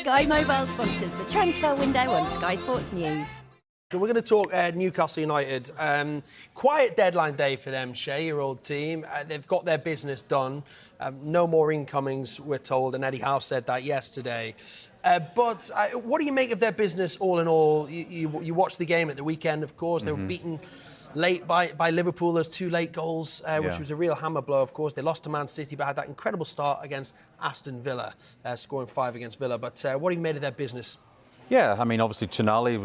Sky Mobile sponsors the transfer window on Sky Sports News. We're going to talk Newcastle United. Quiet deadline day for them, Shay, your old team. They've got their business done. No more incomings, we're told, and Eddie Howe said that yesterday. But what do you make of their business all in all? You watched the game at the weekend, of course. They were beaten late by Liverpool. There's 2 late goals, which was a real hammer blow, of course. They lost to Man City, but had that incredible start against Aston Villa, scoring 5 against Villa. But what have you made of their business? Yeah, I mean, obviously Tonali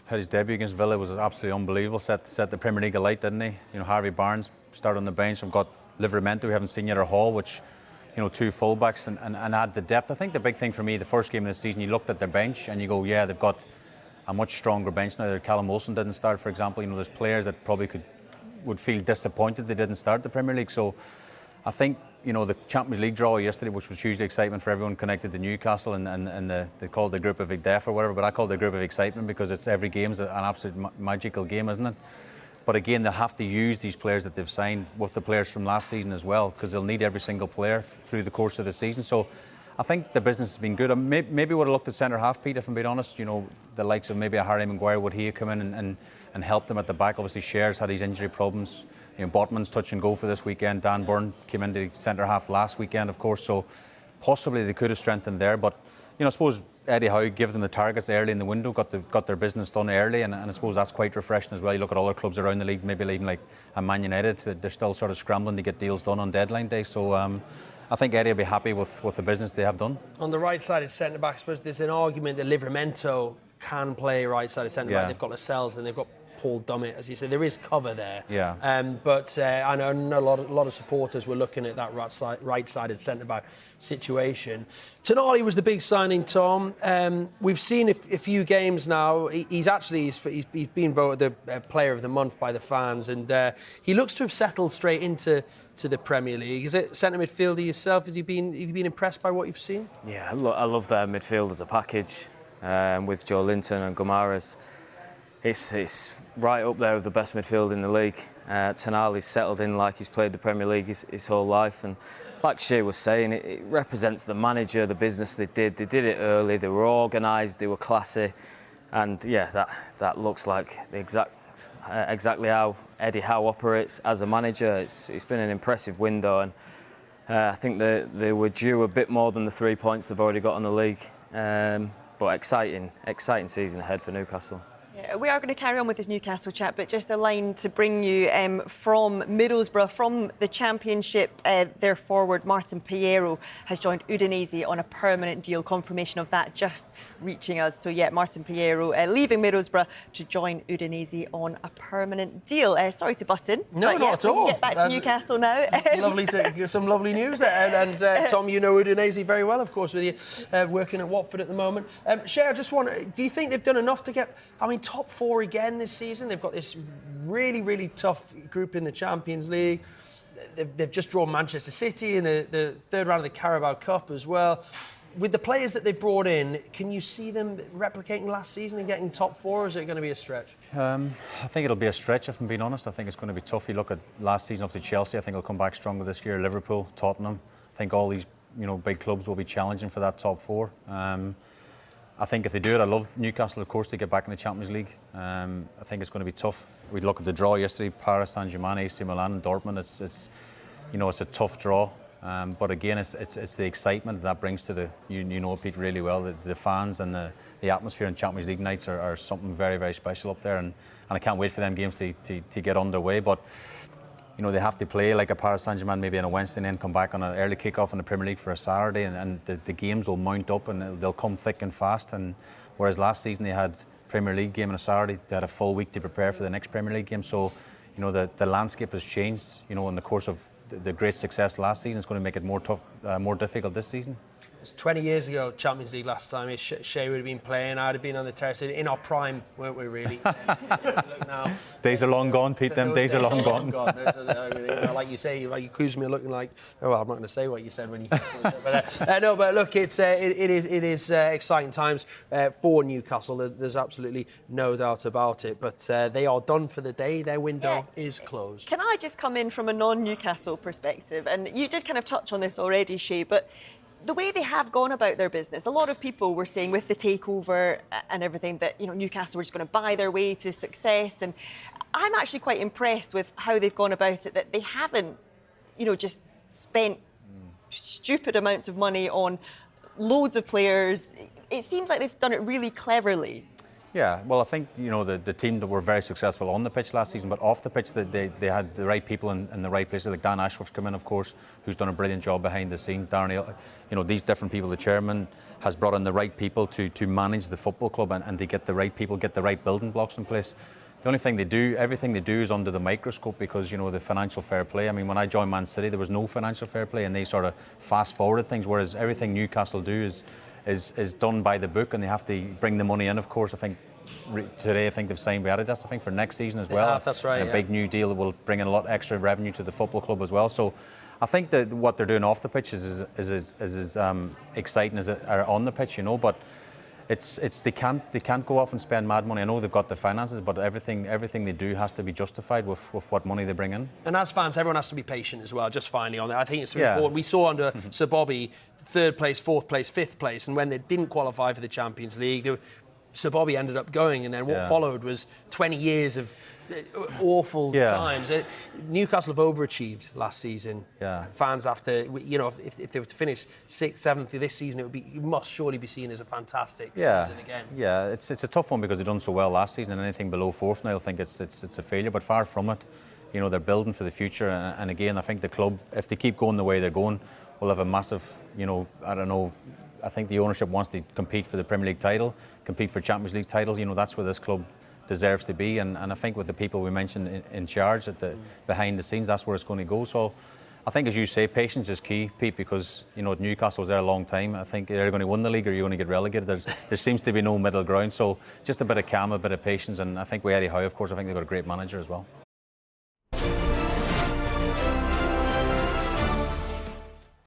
had his debut against Villa, was absolutely unbelievable. Set the Premier League alight, didn't he? You know, Harvey Barnes started on the bench. I've got Livramento, we haven't seen yet, or Hall, which, you know, 2 fullbacks and add the depth. I think the big thing for me, the first game of the season, you looked at their bench and you go, yeah, they've got a much stronger bench now. Callum Wilson didn't start, for example. You know, there's players that probably would feel disappointed they didn't start the Premier League. So I think, you know, the Champions League draw yesterday, which was hugely excitement for everyone connected to Newcastle, and they called the group of death or whatever, but I call it the group of excitement because it's every game's an absolute magical game, isn't it? But again, they'll have to use these players that they've signed with the players from last season as well, because they'll need every single player through the course of the season. So I think the business has been good. Maybe would have looked at centre half, Pete, if I'm being honest. You know, the likes of maybe a Harry Maguire, would he have come in and helped them at the back? Obviously, Cher's had his injury problems. You know, Botman's touch and go for this weekend. Dan Burn came into centre half last weekend, of course. So possibly they could have strengthened there. But you know, I suppose Eddie Howe gave them the targets early in the window, got their business done early, and I suppose that's quite refreshing as well. You look at other clubs around the league, maybe even like a Man United, they're still sort of scrambling to get deals done on deadline day. So I think Eddie will be happy with the business they have done. On the right-sided centre-back, I suppose there's an argument that Livramento can play right-sided centre-back. They've got Lascelles, and they've got Paul Dummett, as you said. There is cover there. But I know a lot of supporters were looking at that right-sided centre-back situation. Tonali was the big signing, Tom. We've seen a few games now. He's been voted the Player of the Month by the fans, and he looks to have settled straight into the Premier League. Is it centre midfielder yourself? Have you been impressed by what you've seen? Yeah, I love their midfield as a package, with Joe Linton and Gomares. It's right up there with the best midfield in the league. Tonali's settled in like he's played the Premier League his whole life, and like Shay was saying, it represents the manager, the business they did. They did it early, they were organised, they were classy, and yeah, that looks like exactly how Eddie Howe operates as a manager. It's been an impressive window, and I think they were due a bit more than the 3 points they've already got on the league. But exciting season ahead for Newcastle. Yeah, we are going to carry on with this Newcastle chat, but just a line to bring you from Middlesbrough, from the Championship. Their forward, Martin Piero, has joined Udinese on a permanent deal. Confirmation of that just reaching us. So, yeah, Martin Piero leaving Middlesbrough to join Udinese on a permanent deal. Sorry to butt in. No, not at all. Get back to Newcastle now. Lovely to get some lovely news. And Tom, you know Udinese very well, of course, with you working at Watford at the moment. Shay, I just want do you think they've done enough to get, top 4 again this season? They've got this really, really tough group in the Champions League. They've just drawn Manchester City in the third round of the Carabao Cup as well. With the players that they brought in, can you see them replicating last season and getting top 4, or is it going to be a stretch? I think it'll be a stretch, if I'm being honest. I think it's going to be tough. You look at last season, obviously Chelsea, I think will come back stronger this year. Liverpool, Tottenham. I think all these big clubs will be challenging for that top 4. I think if they do it, I love Newcastle, of course, to get back in the Champions League. I think it's going to be tough. We look at the draw yesterday: Paris Saint-Germain, AC Milan, and Dortmund. It's a tough draw. But again, it's the excitement that brings to the Pete really well. The fans and the atmosphere in Champions League nights are something very, very special up there, and I can't wait for them games to get underway. But they have to play like a Paris Saint-Germain maybe on a Wednesday and then come back on an early kick-off in the Premier League for a Saturday, and the games will mount up and they'll come thick and fast. And whereas last season they had Premier League game on a Saturday, they had a full week to prepare for the next Premier League game. So the landscape has changed in the course of the great success last season. It's going to make it more difficult this season. It's 20 years ago, Champions League last time. Shay would have been playing. I'd have been on the terrace in our prime, weren't we, really? Look now. Days are long gone, Pete. Them days are long gone. Like you say, you accuse me of looking like... Oh, well, I'm not going to say what you said when you first but look, it is exciting times for Newcastle. There's absolutely no doubt about it. But they are done for the day. Their window is closed. Can I just come in from a non-Newcastle perspective? And you did kind of touch on this already, Shay, but the way they have gone about their business, a lot of people were saying with the takeover and everything that, Newcastle were just going to buy their way to success. And I'm actually quite impressed with how they've gone about it, that they haven't, just spent stupid amounts of money on loads of players. It seems like they've done it really cleverly. Yeah, well, I think, the team that were very successful on the pitch last season, but off the pitch, they had the right people in the right places. Like Dan Ashworth's come in, of course, who's done a brilliant job behind the scenes. Darren, these different people, the chairman has brought in the right people to manage the football club and to get the right people, get the right building blocks in place. The only thing they do, everything they do is under the microscope because, the financial fair play. I mean, when I joined Man City, there was no financial fair play and they sort of fast-forwarded things, whereas everything Newcastle do is done by the book and they have to bring the money in, of course. I think today they've signed with Adidas, I think, for next season as well. Yeah, that's right. And a big new deal that will bring in a lot extra revenue to the football club as well. So I think that what they're doing off the pitch is as exciting as it are on the pitch, but they can't go off and spend mad money. I know they've got the finances, but everything they do has to be justified with what money they bring in. And as fans, everyone has to be patient as well. Just finally on that, I think it's important. We saw under Sir Bobby, 3rd place, 4th place, 5th place, and when they didn't qualify for the Champions League, Sir Bobby ended up going, and then what followed was 20 years of awful times. Newcastle have overachieved last season. Fans have to, if they were to finish 6th, 7th this season, it must surely be seen as a fantastic season again. Yeah, it's a tough one because they've done so well last season, and anything below 4th now, I think it's a failure. But far from it, they're building for the future. And again, I think the club, if they keep going the way they're going, will have a massive, I don't know. I think the ownership wants to compete for the Premier League title, compete for Champions League titles. That's where this club deserves to be, and I think with the people we mentioned in charge behind the scenes, that's where it's going to go. So I think, as you say, patience is key, Pete, because Newcastle was there a long time. I think they're going to win the league or you're going to get relegated. There seems to be no middle ground. So just a bit of calm, a bit of patience, and I think with Eddie Howe, of course, I think they've got a great manager as well.